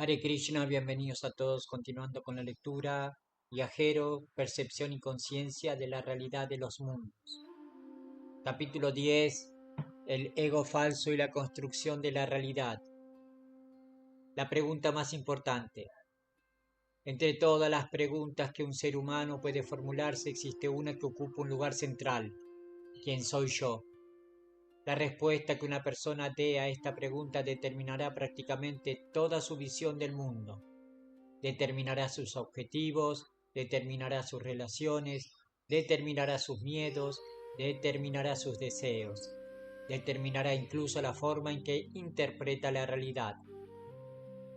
Hare Krishna, bienvenidos a todos, continuando con la lectura. Viajero, percepción y conciencia de la realidad de los mundos. Capítulo 10. El ego falso y la construcción de la realidad. La pregunta más importante. Entre todas las preguntas que un ser humano puede formularse, existe una que ocupa un lugar central. ¿Quién soy yo? La respuesta que una persona dé a esta pregunta determinará prácticamente toda su visión del mundo. Determinará sus objetivos, determinará sus relaciones, determinará sus miedos, determinará sus deseos, determinará incluso la forma en que interpreta la realidad.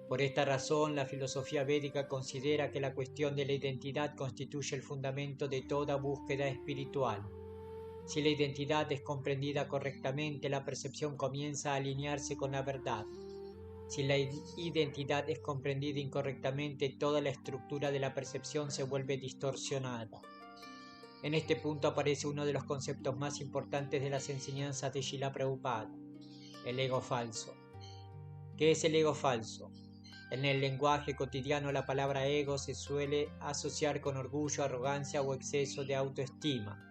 Por esta razón, la filosofía védica considera que la cuestión de la identidad constituye el fundamento de toda búsqueda espiritual. Si la identidad es comprendida correctamente, la percepción comienza a alinearse con la verdad. Si la identidad es comprendida incorrectamente, toda la estructura de la percepción se vuelve distorsionada. En este punto aparece uno de los conceptos más importantes de las enseñanzas de Srila Prabhupada, el ego falso. ¿Qué es el ego falso? En el lenguaje cotidiano la palabra ego se suele asociar con orgullo, arrogancia o exceso de autoestima.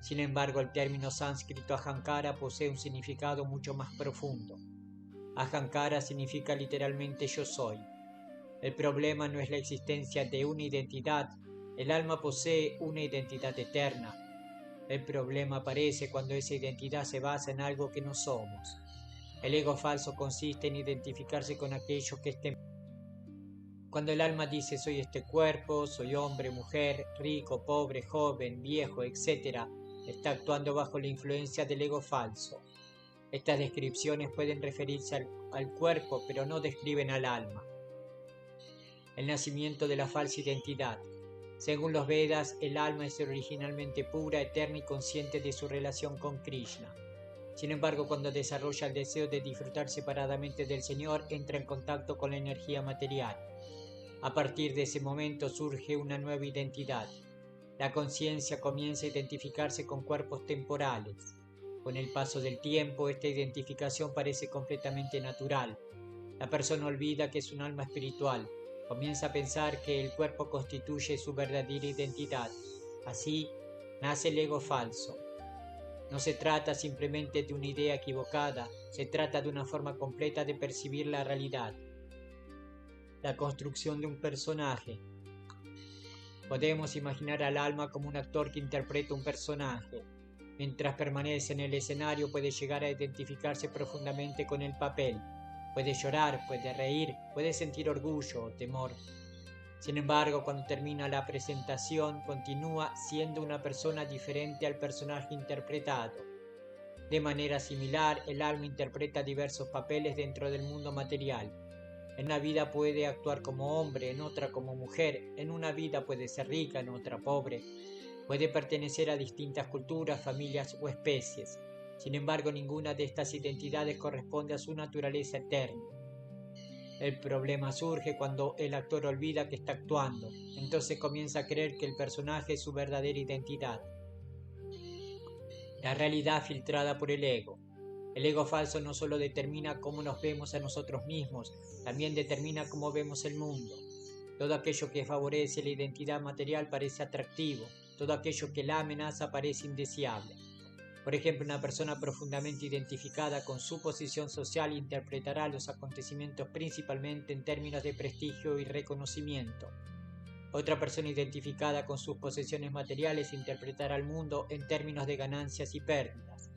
Sin embargo, el término sánscrito ahankara posee un significado mucho más profundo. Ahankara significa literalmente yo soy. El problema no es la existencia de una identidad, el alma posee una identidad eterna. El problema aparece cuando esa identidad se basa en algo que no somos. El ego falso consiste en identificarse con aquello que esté. Cuando el alma dice soy este cuerpo, soy hombre, mujer, rico, pobre, joven, viejo, etc., está actuando bajo la influencia del ego falso. Estas descripciones pueden referirse al cuerpo, pero no describen al alma. El nacimiento de la falsa identidad. Según los Vedas, el alma es originalmente pura, eterna y consciente de su relación con Krishna. Sin embargo, cuando desarrolla el deseo de disfrutar separadamente del Señor, entra en contacto con la energía material. A partir de ese momento surge una nueva identidad. La conciencia comienza a identificarse con cuerpos temporales. Con el paso del tiempo, esta identificación parece completamente natural. La persona olvida que es un alma espiritual. Comienza a pensar que el cuerpo constituye su verdadera identidad. Así, nace el ego falso. No se trata simplemente de una idea equivocada, se trata de una forma completa de percibir la realidad. La construcción de un personaje. Podemos imaginar al alma como un actor que interpreta un personaje. Mientras permanece en el escenario puede llegar a identificarse profundamente con el papel. Puede llorar, puede reír, puede sentir orgullo o temor. Sin embargo, cuando termina la presentación, continúa siendo una persona diferente al personaje interpretado. De manera similar, el alma interpreta diversos papeles dentro del mundo material. En una vida puede actuar como hombre, en otra como mujer, en una vida puede ser rica, en otra pobre. Puede pertenecer a distintas culturas, familias o especies. Sin embargo, ninguna de estas identidades corresponde a su naturaleza eterna. El problema surge cuando el actor olvida que está actuando. Entonces comienza a creer que el personaje es su verdadera identidad. La realidad filtrada por el ego. El ego falso no solo determina cómo nos vemos a nosotros mismos, también determina cómo vemos el mundo. Todo aquello que favorece la identidad material parece atractivo, todo aquello que la amenaza parece indeseable. Por ejemplo, una persona profundamente identificada con su posición social interpretará los acontecimientos principalmente en términos de prestigio y reconocimiento. Otra persona identificada con sus posesiones materiales interpretará el mundo en términos de ganancias y pérdidas.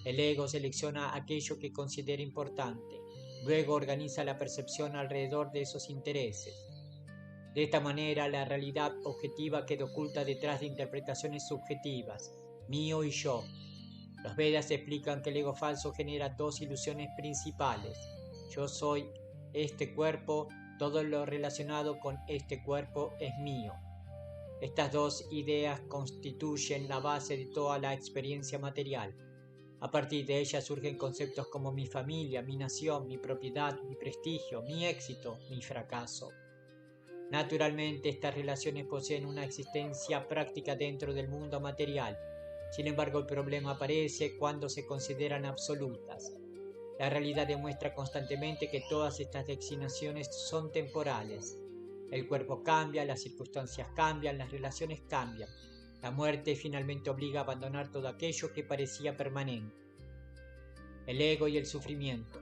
El ego selecciona aquello que considera importante, luego organiza la percepción alrededor de esos intereses. De esta manera, la realidad objetiva queda oculta detrás de interpretaciones subjetivas, mío y yo. Los Vedas explican que el ego falso genera dos ilusiones principales. Yo soy este cuerpo, todo lo relacionado con este cuerpo es mío. Estas dos ideas constituyen la base de toda la experiencia material. A partir de ellas surgen conceptos como mi familia, mi nación, mi propiedad, mi prestigio, mi éxito, mi fracaso. Naturalmente, estas relaciones poseen una existencia práctica dentro del mundo material. Sin embargo, el problema aparece cuando se consideran absolutas. La realidad demuestra constantemente que todas estas designaciones son temporales. El cuerpo cambia, las circunstancias cambian, las relaciones cambian. La muerte finalmente obliga a abandonar todo aquello que parecía permanente. El ego y el sufrimiento.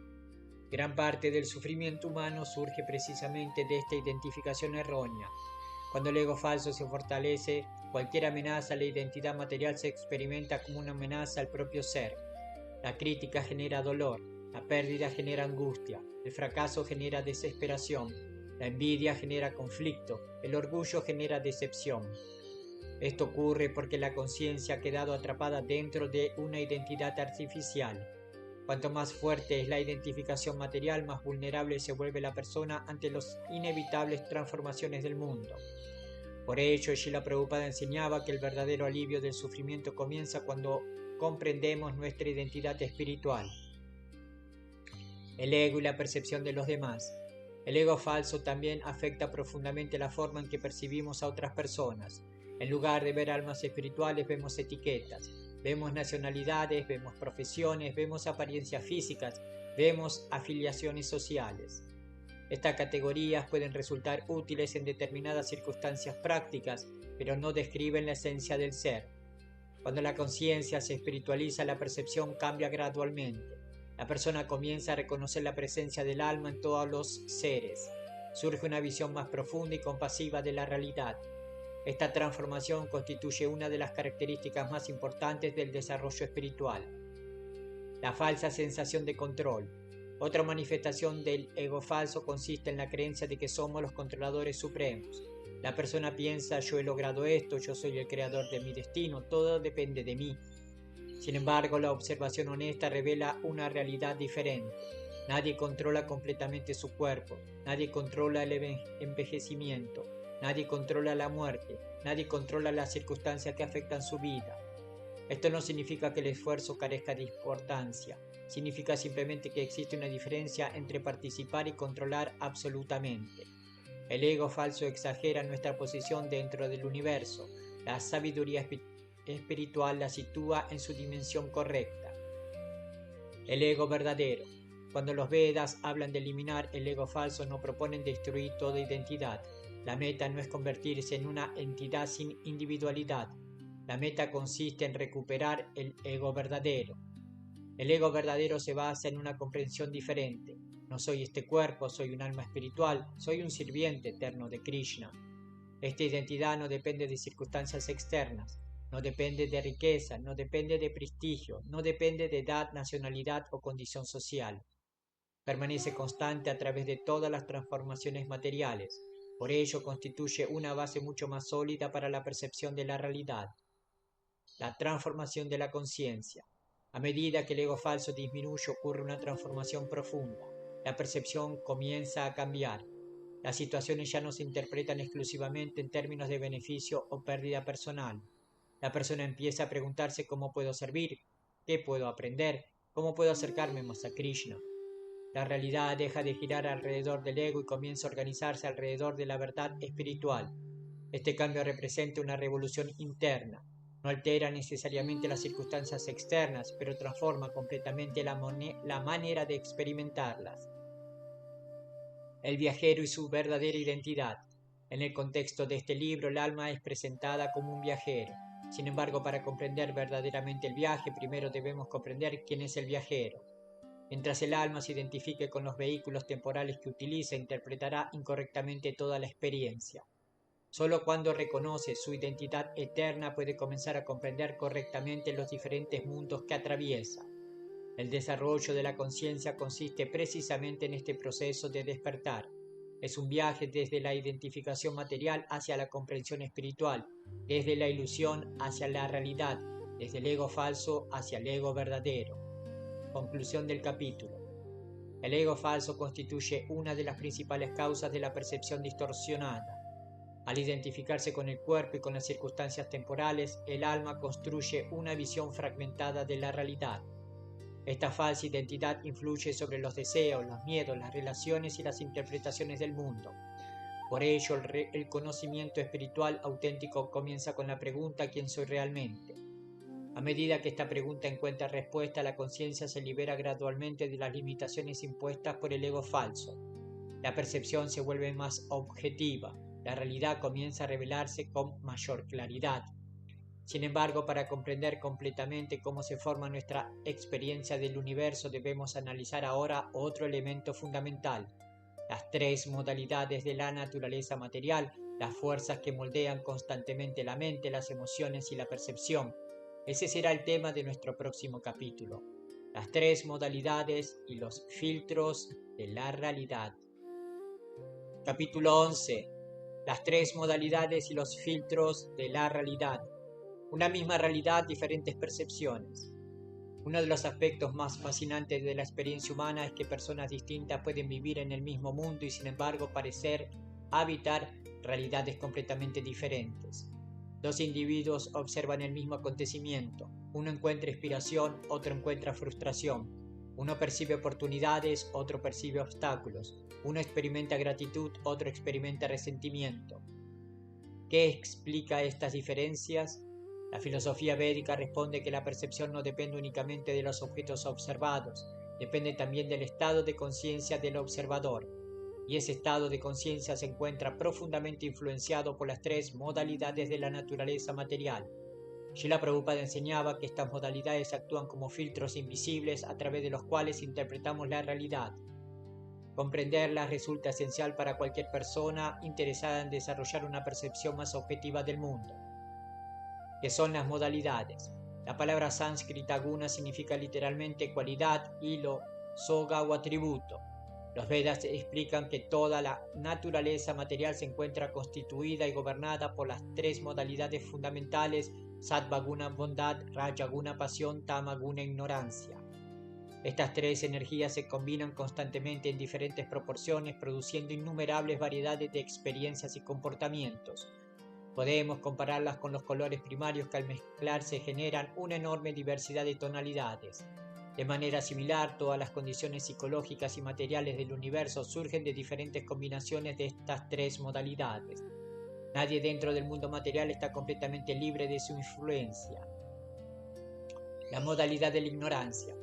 Gran parte del sufrimiento humano surge precisamente de esta identificación errónea. Cuando el ego falso se fortalece, cualquier amenaza a la identidad material se experimenta como una amenaza al propio ser. La crítica genera dolor, la pérdida genera angustia, el fracaso genera desesperación, la envidia genera conflicto, el orgullo genera decepción. Esto ocurre porque la conciencia ha quedado atrapada dentro de una identidad artificial. Cuanto más fuerte es la identificación material, más vulnerable se vuelve la persona ante las inevitables transformaciones del mundo. Por ello, Srila Prabhupada enseñaba que el verdadero alivio del sufrimiento comienza cuando comprendemos nuestra identidad espiritual. El ego y la percepción de los demás. El ego falso también afecta profundamente la forma en que percibimos a otras personas. En lugar de ver almas espirituales, vemos etiquetas, vemos nacionalidades, vemos profesiones, vemos apariencias físicas, vemos afiliaciones sociales. Estas categorías pueden resultar útiles en determinadas circunstancias prácticas, pero no describen la esencia del ser. Cuando la conciencia se espiritualiza, la percepción cambia gradualmente. La persona comienza a reconocer la presencia del alma en todos los seres. Surge una visión más profunda y compasiva de la realidad. Esta transformación constituye una de las características más importantes del desarrollo espiritual. La falsa sensación de control. Otra manifestación del ego falso consiste en la creencia de que somos los controladores supremos. La persona piensa: yo he logrado esto, yo soy el creador de mi destino, todo depende de mí. Sin embargo, la observación honesta revela una realidad diferente. Nadie controla completamente su cuerpo, nadie controla el envejecimiento, nadie controla la muerte, nadie controla las circunstancias que afectan su vida. Esto no significa que el esfuerzo carezca de importancia, significa simplemente que existe una diferencia entre participar y controlar absolutamente. El ego falso exagera nuestra posición dentro del universo. La sabiduría espiritual la sitúa en su dimensión correcta. El ego verdadero. Cuando los Vedas hablan de eliminar el ego falso, no proponen destruir toda identidad. La meta no es convertirse en una entidad sin individualidad. La meta consiste en recuperar el ego verdadero. El ego verdadero se basa en una comprensión diferente. No soy este cuerpo, soy un alma espiritual, soy un sirviente eterno de Krishna. Esta identidad no depende de circunstancias externas, no depende de riqueza, no depende de prestigio, no depende de edad, nacionalidad o condición social. Permanece constante a través de todas las transformaciones materiales. Por ello constituye una base mucho más sólida para la percepción de la realidad. La transformación de la conciencia. A medida que el ego falso disminuye, ocurre una transformación profunda. La percepción comienza a cambiar. Las situaciones ya no se interpretan exclusivamente en términos de beneficio o pérdida personal. La persona empieza a preguntarse: ¿cómo puedo servir? ¿Qué puedo aprender? ¿Cómo puedo acercarme más a Krishna? La realidad deja de girar alrededor del ego y comienza a organizarse alrededor de la verdad espiritual. Este cambio representa una revolución interna. No altera necesariamente las circunstancias externas, pero transforma completamente la manera de experimentarlas. El viajero y su verdadera identidad. En el contexto de este libro, el alma es presentada como un viajero. Sin embargo, para comprender verdaderamente el viaje, primero debemos comprender quién es el viajero. Mientras el alma se identifique con los vehículos temporales que utiliza, interpretará incorrectamente toda la experiencia. Solo cuando reconoce su identidad eterna puede comenzar a comprender correctamente los diferentes mundos que atraviesa. El desarrollo de la conciencia consiste precisamente en este proceso de despertar. Es un viaje desde la identificación material hacia la comprensión espiritual, desde la ilusión hacia la realidad, desde el ego falso hacia el ego verdadero. Conclusión del capítulo. El ego falso constituye una de las principales causas de la percepción distorsionada. Al identificarse con el cuerpo y con las circunstancias temporales, el alma construye una visión fragmentada de la realidad. Esta falsa identidad influye sobre los deseos, los miedos, las relaciones y las interpretaciones del mundo. Por ello, el conocimiento espiritual auténtico comienza con la pregunta: ¿quién soy realmente? A medida que esta pregunta encuentra respuesta, la conciencia se libera gradualmente de las limitaciones impuestas por el ego falso. La percepción se vuelve más objetiva, la realidad comienza a revelarse con mayor claridad. Sin embargo, para comprender completamente cómo se forma nuestra experiencia del universo, debemos analizar ahora otro elemento fundamental: las tres modalidades de la naturaleza material, las fuerzas que moldean constantemente la mente, las emociones y la percepción. Ese será el tema de nuestro próximo capítulo: las tres modalidades y los filtros de la realidad. Capítulo 11. Las tres modalidades y los filtros de la realidad. Una misma realidad, diferentes percepciones. Uno de los aspectos más fascinantes de la experiencia humana es que personas distintas pueden vivir en el mismo mundo y sin embargo parecer habitar realidades completamente diferentes. Dos individuos observan el mismo acontecimiento. Uno encuentra inspiración, otro encuentra frustración. Uno percibe oportunidades, otro percibe obstáculos. Uno experimenta gratitud, otro experimenta resentimiento. ¿Qué explica estas diferencias? La filosofía védica responde que la percepción no depende únicamente de los objetos observados, depende también del estado de conciencia del observador, y ese estado de conciencia se encuentra profundamente influenciado por las tres modalidades de la naturaleza material. Srila Prabhupada enseñaba que estas modalidades actúan como filtros invisibles a través de los cuales interpretamos la realidad. Comprenderlas resulta esencial para cualquier persona interesada en desarrollar una percepción más objetiva del mundo. ¿Qué son las modalidades? La palabra sánscrita guna significa literalmente cualidad, hilo, soga o atributo. Los Vedas explican que toda la naturaleza material se encuentra constituida y gobernada por las tres modalidades fundamentales: sattva guna bondad, raja guna pasión, tama guna ignorancia. Estas tres energías se combinan constantemente en diferentes proporciones, produciendo innumerables variedades de experiencias y comportamientos. Podemos compararlas con los colores primarios que al mezclarse generan una enorme diversidad de tonalidades. De manera similar, todas las condiciones psicológicas y materiales del universo surgen de diferentes combinaciones de estas tres modalidades. Nadie dentro del mundo material está completamente libre de su influencia. La modalidad de la ignorancia.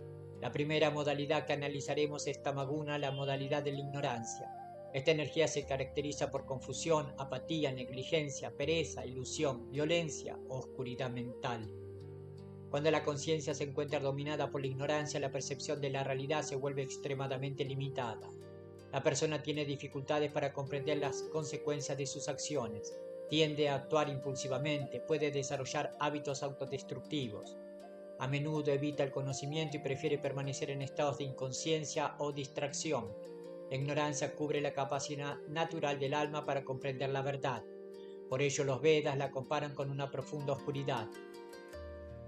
La primera modalidad que analizaremos es tamaguna, la modalidad de la ignorancia. Esta energía se caracteriza por confusión, apatía, negligencia, pereza, ilusión, violencia o oscuridad mental. Cuando la conciencia se encuentra dominada por la ignorancia, la percepción de la realidad se vuelve extremadamente limitada. La persona tiene dificultades para comprender las consecuencias de sus acciones, tiende a actuar impulsivamente, puede desarrollar hábitos autodestructivos. A menudo evita el conocimiento y prefiere permanecer en estados de inconsciencia o distracción. La ignorancia cubre la capacidad natural del alma para comprender la verdad. Por ello los Vedas la comparan con una profunda oscuridad.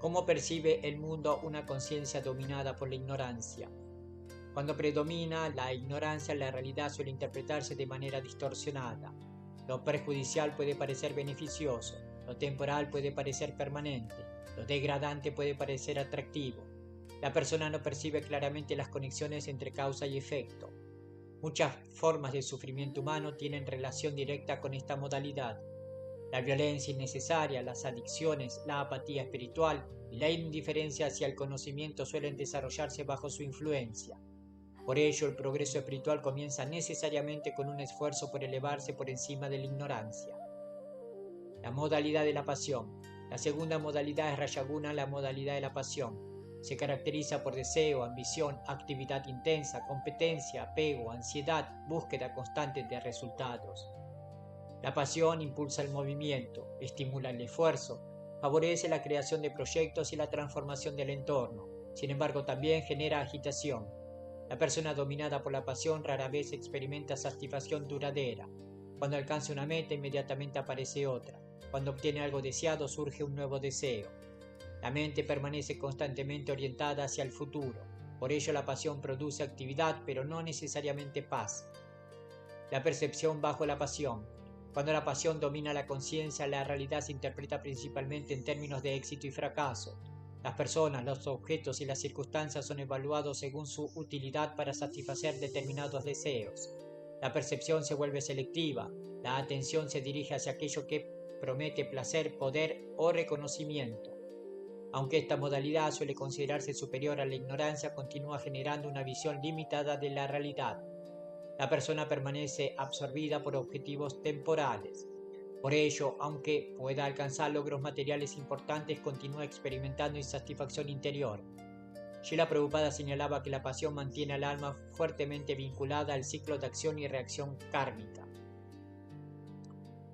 ¿Cómo percibe el mundo una conciencia dominada por la ignorancia? Cuando predomina la ignorancia, la realidad suele interpretarse de manera distorsionada. Lo perjudicial puede parecer beneficioso, lo temporal puede parecer permanente, lo degradante puede parecer atractivo. La persona no percibe claramente las conexiones entre causa y efecto. Muchas formas de sufrimiento humano tienen relación directa con esta modalidad. La violencia innecesaria, las adicciones, la apatía espiritual y la indiferencia hacia el conocimiento suelen desarrollarse bajo su influencia. Por ello, el progreso espiritual comienza necesariamente con un esfuerzo por elevarse por encima de la ignorancia. La modalidad de la pasión. La segunda modalidad es Rajaguna, la modalidad de la pasión. Se caracteriza por deseo, ambición, actividad intensa, competencia, apego, ansiedad, búsqueda constante de resultados. La pasión impulsa el movimiento, estimula el esfuerzo, favorece la creación de proyectos y la transformación del entorno. Sin embargo, también genera agitación. La persona dominada por la pasión rara vez experimenta satisfacción duradera. Cuando alcanza una meta, inmediatamente aparece otra. Cuando obtiene algo deseado, surge un nuevo deseo. La mente permanece constantemente orientada hacia el futuro. Por ello, la pasión produce actividad, pero no necesariamente paz. La percepción bajo la pasión. Cuando la pasión domina la conciencia, la realidad se interpreta principalmente en términos de éxito y fracaso. Las personas, los objetos y las circunstancias son evaluados según su utilidad para satisfacer determinados deseos. La percepción se vuelve selectiva. La atención se dirige hacia aquello que promete placer, poder o reconocimiento. Aunque esta modalidad suele considerarse superior a la ignorancia, continúa generando una visión limitada de la realidad. La persona permanece absorbida por objetivos temporales. Por ello, aunque pueda alcanzar logros materiales importantes, continúa experimentando insatisfacción interior. Srila Prabhupada señalaba que la pasión mantiene al alma fuertemente vinculada al ciclo de acción y reacción kármica.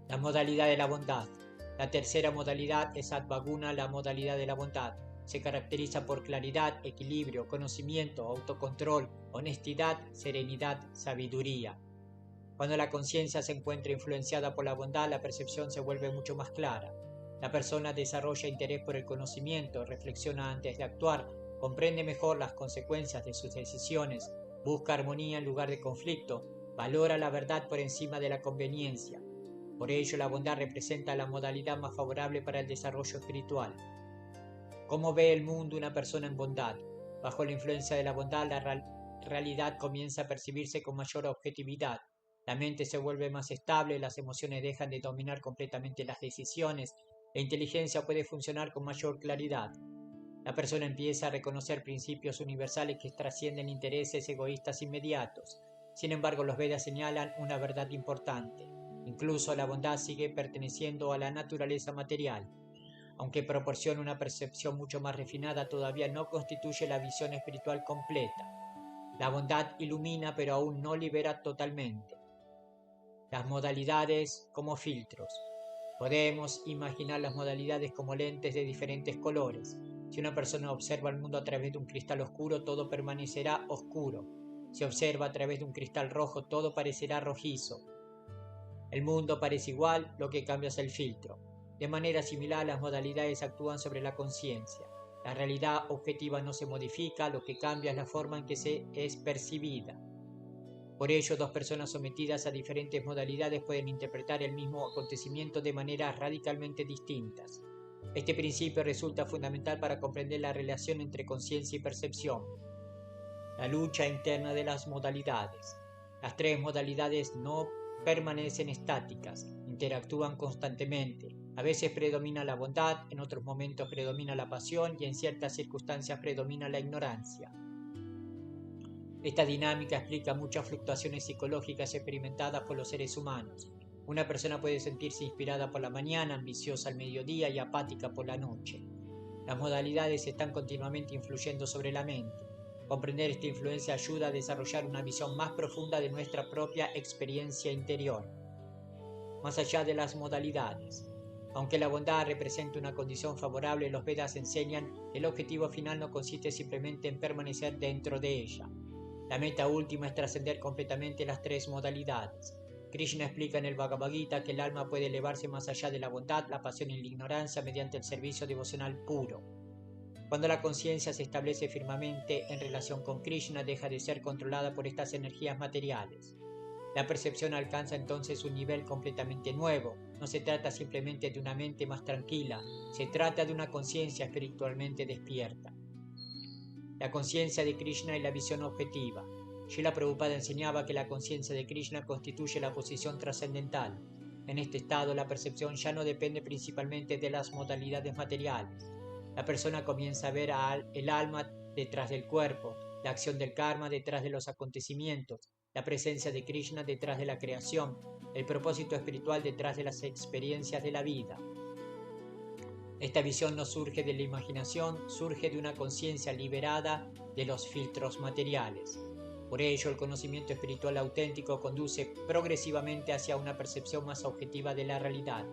La modalidad de la bondad. La tercera modalidad es Sattva-guna, la modalidad de la bondad. Se caracteriza por claridad, equilibrio, conocimiento, autocontrol, honestidad, serenidad, sabiduría. Cuando la conciencia se encuentra influenciada por la bondad, la percepción se vuelve mucho más clara. La persona desarrolla interés por el conocimiento, reflexiona antes de actuar, comprende mejor las consecuencias de sus decisiones, busca armonía en lugar de conflicto, valora la verdad por encima de la conveniencia. Por ello, la bondad representa la modalidad más favorable para el desarrollo espiritual. ¿Cómo ve el mundo una persona en bondad? Bajo la influencia de la bondad, la realidad comienza a percibirse con mayor objetividad. La mente se vuelve más estable, las emociones dejan de dominar completamente las decisiones, la inteligencia puede funcionar con mayor claridad. La persona empieza a reconocer principios universales que trascienden intereses egoístas inmediatos. Sin embargo, los Vedas señalan una verdad importante. Incluso la bondad sigue perteneciendo a la naturaleza material. Aunque proporciona una percepción mucho más refinada, todavía no constituye la visión espiritual completa. La bondad ilumina, pero aún no libera totalmente. Las modalidades como filtros. Podemos imaginar las modalidades como lentes de diferentes colores. Si una persona observa el mundo a través de un cristal oscuro, todo permanecerá oscuro. Si observa a través de un cristal rojo, todo parecerá rojizo. El mundo parece igual, lo que cambia es el filtro. De manera similar, las modalidades actúan sobre la conciencia. La realidad objetiva no se modifica, lo que cambia es la forma en que se es percibida. Por ello, dos personas sometidas a diferentes modalidades pueden interpretar el mismo acontecimiento de maneras radicalmente distintas. Este principio resulta fundamental para comprender la relación entre conciencia y percepción. La lucha interna de las modalidades. Las tres modalidades no permanecen estáticas, interactúan constantemente. A veces predomina la bondad, en otros momentos predomina la pasión y en ciertas circunstancias predomina la ignorancia. Esta dinámica explica muchas fluctuaciones psicológicas experimentadas por los seres humanos. Una persona puede sentirse inspirada por la mañana, ambiciosa al mediodía y apática por la noche. Las modalidades están continuamente influyendo sobre la mente. Comprender esta influencia ayuda a desarrollar una visión más profunda de nuestra propia experiencia interior. Más allá de las modalidades. Aunque la bondad representa una condición favorable, los Vedas enseñan que el objetivo final no consiste simplemente en permanecer dentro de ella. La meta última es trascender completamente las tres modalidades. Krishna explica en el Bhagavad Gita que el alma puede elevarse más allá de la bondad, la pasión y la ignorancia mediante el servicio devocional puro. Cuando la conciencia se establece firmemente en relación con Krishna, deja de ser controlada por estas energías materiales. La percepción alcanza entonces un nivel completamente nuevo. No se trata simplemente de una mente más tranquila, se trata de una conciencia espiritualmente despierta. La conciencia de Krishna y la visión objetiva. Srila Prabhupada enseñaba que la conciencia de Krishna constituye la posición trascendental. En este estado, la percepción ya no depende principalmente de las modalidades materiales. La persona comienza a ver el alma detrás del cuerpo, la acción del karma detrás de los acontecimientos, la presencia de Krishna detrás de la creación, el propósito espiritual detrás de las experiencias de la vida. Esta visión no surge de la imaginación, surge de una conciencia liberada de los filtros materiales. Por ello, el conocimiento espiritual auténtico conduce progresivamente hacia una percepción más objetiva de la realidad.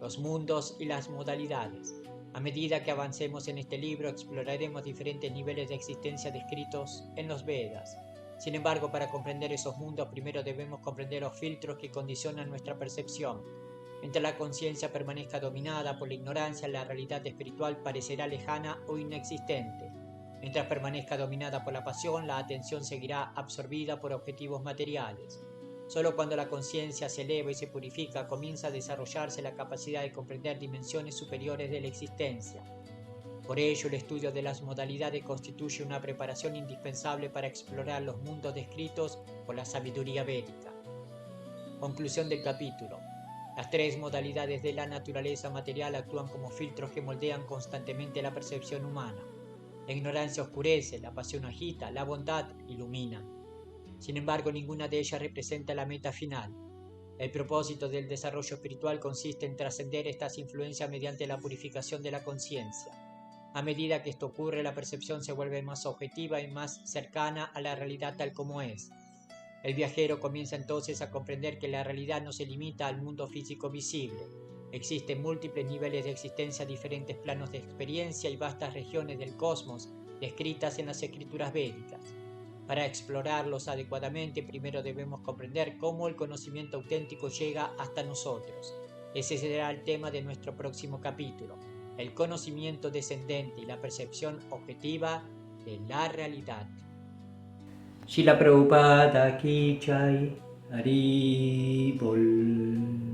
Los mundos y las modalidades. A medida que avancemos en este libro, exploraremos diferentes niveles de existencia descritos en los Vedas. Sin embargo, para comprender esos mundos, primero debemos comprender los filtros que condicionan nuestra percepción. Mientras la conciencia permanezca dominada por la ignorancia, la realidad espiritual parecerá lejana o inexistente. Mientras permanezca dominada por la pasión, la atención seguirá absorbida por objetivos materiales. Solo cuando la conciencia se eleva y se purifica, comienza a desarrollarse la capacidad de comprender dimensiones superiores de la existencia. Por ello, el estudio de las modalidades constituye una preparación indispensable para explorar los mundos descritos por la sabiduría védica. Conclusión del capítulo. Las tres modalidades de la naturaleza material actúan como filtros que moldean constantemente la percepción humana. La ignorancia oscurece, la pasión agita, la bondad ilumina. Sin embargo, ninguna de ellas representa la meta final. El propósito del desarrollo espiritual consiste en trascender estas influencias mediante la purificación de la conciencia. A medida que esto ocurre, la percepción se vuelve más objetiva y más cercana a la realidad tal como es. El viajero comienza entonces a comprender que la realidad no se limita al mundo físico visible. Existen múltiples niveles de existencia, diferentes planos de experiencia y vastas regiones del cosmos descritas en las escrituras védicas. Para explorarlos adecuadamente, primero debemos comprender cómo el conocimiento auténtico llega hasta nosotros. Ese será el tema de nuestro próximo capítulo, el conocimiento descendente y la percepción objetiva de la realidad. Srila Prabhupada Ki Jai, Hari Bol.